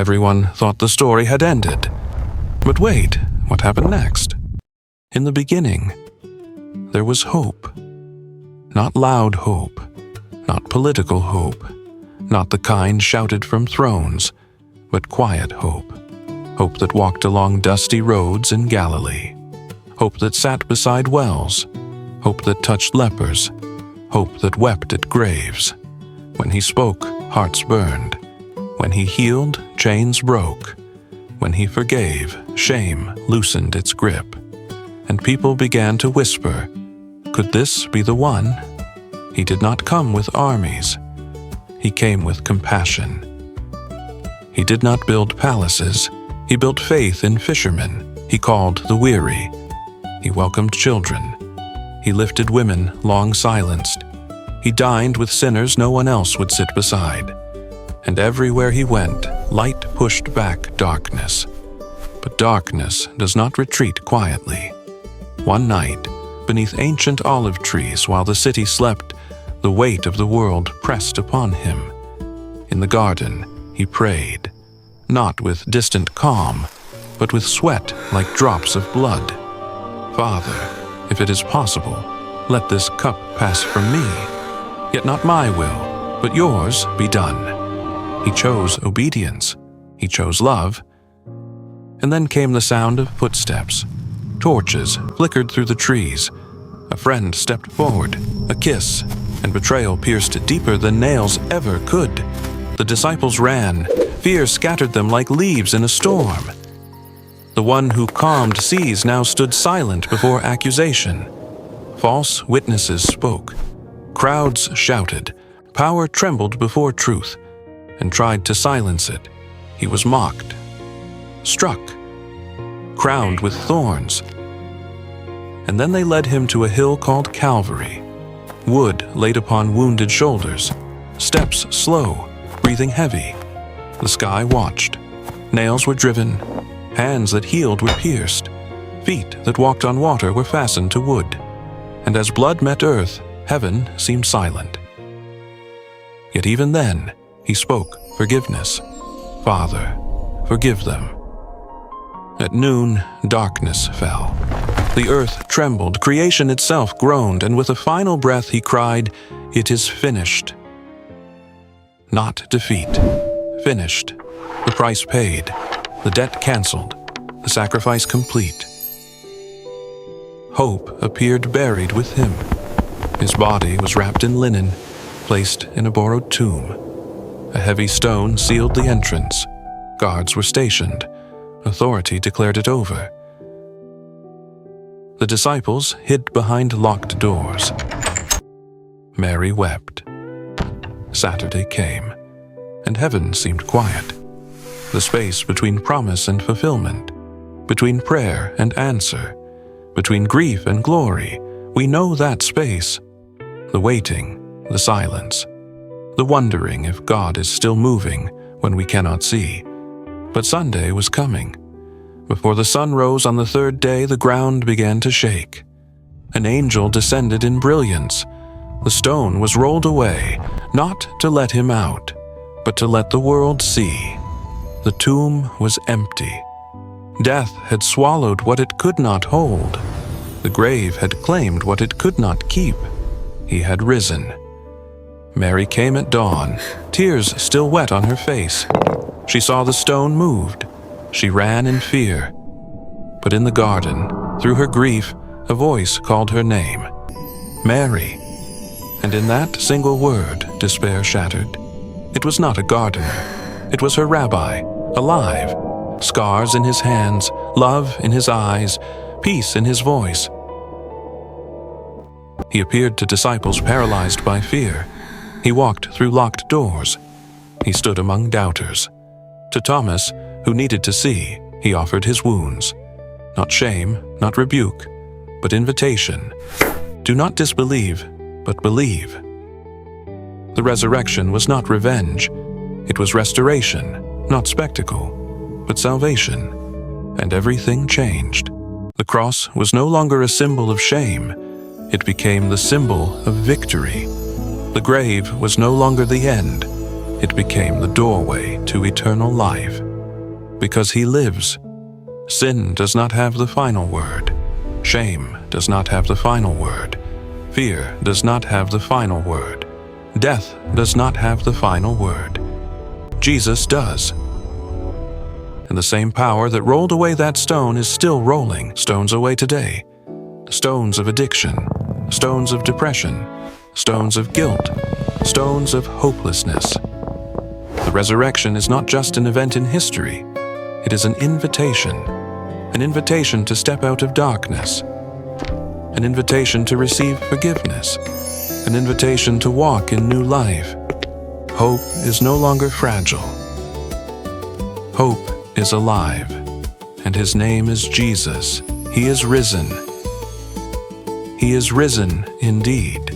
Everyone thought the story had ended. But wait, what happened next? In the beginning, there was hope. Not loud hope, not political hope, not the kind shouted from thrones, but quiet hope. Hope that walked along dusty roads in Galilee. Hope that sat beside wells. Hope that touched lepers. Hope that wept at graves. When he spoke, hearts burned. When he healed, chains broke. When he forgave, shame loosened its grip. And people began to whisper, could this be the one? He did not come with armies. He came with compassion. He did not build palaces. He built faith in fishermen. He called the weary. He welcomed children. He lifted women long silenced. He dined with sinners no one else would sit beside. And everywhere he went, light pushed back darkness. But darkness does not retreat quietly. One night, beneath ancient olive trees while the city slept, the weight of the world pressed upon him. In the garden, he prayed, not with distant calm, but with sweat like drops of blood. Father, if it is possible, let this cup pass from me. Yet not my will, but yours be done. He chose obedience. He chose love. And then came the sound of footsteps. Torches flickered through the trees. A friend stepped forward, a kiss, and betrayal pierced deeper than nails ever could. The disciples ran. Fear scattered them like leaves in a storm. The one who calmed seas now stood silent before accusation. False witnesses spoke. Crowds shouted. Power trembled before truth and tried to silence it. He was mocked, struck, crowned with thorns. And then they led him to a hill called Calvary, wood laid upon wounded shoulders, steps slow, breathing heavy. The sky watched. Nails were driven. Hands that healed were pierced. Feet that walked on water were fastened to wood. And as blood met earth, heaven seemed silent. Yet even then, he spoke forgiveness. Father, forgive them. At noon, darkness fell. The earth trembled, creation itself groaned, and with a final breath he cried, "It is finished." Not defeat. Finished. The price paid. The debt canceled. The sacrifice complete. Hope appeared buried with him. His body was wrapped in linen, placed in a borrowed tomb. A heavy stone sealed the entrance. Guards were stationed. Authority declared it over. The disciples hid behind locked doors. Mary wept. Saturday came, and heaven seemed quiet. The space between promise and fulfillment, between prayer and answer, between grief and glory, we know that space. The waiting, the silence, the wondering if God is still moving when we cannot see. But Sunday was coming. Before the sun rose on the third day, the ground began to shake. An angel descended in brilliance. The stone was rolled away, not to let him out, but to let the world see. The tomb was empty. Death had swallowed what it could not hold. The grave had claimed what it could not keep. He had risen. Mary came at dawn, tears still wet on her face. She saw the stone moved. She ran in fear. But in the garden, through her grief, a voice called her name, Mary. And in that single word, despair shattered. It was not a gardener. It was her rabbi, alive. Scars in his hands, love in his eyes, peace in his voice. He appeared to disciples paralyzed by fear. He walked through locked doors. He stood among doubters. To Thomas, who needed to see, he offered his wounds. Not shame, not rebuke, but invitation. Do not disbelieve, but believe. The resurrection was not revenge. It was restoration, not spectacle, but salvation. And everything changed. The cross was no longer a symbol of shame. It became the symbol of victory. The grave was no longer the end. It became the doorway to eternal life. because he lives. Sin does not have the final word. Shame does not have the final word. Fear does not have the final word. Death does not have the final word. Jesus does. And the same power that rolled away that stone is still rolling stones away today. Stones of addiction, stones of depression, stones of guilt, stones of hopelessness. The resurrection is not just an event in history. It is an invitation to step out of darkness, an invitation to receive forgiveness, an invitation to walk in new life. Hope is no longer fragile. Hope is alive, and his name is Jesus. He is risen. He is risen indeed.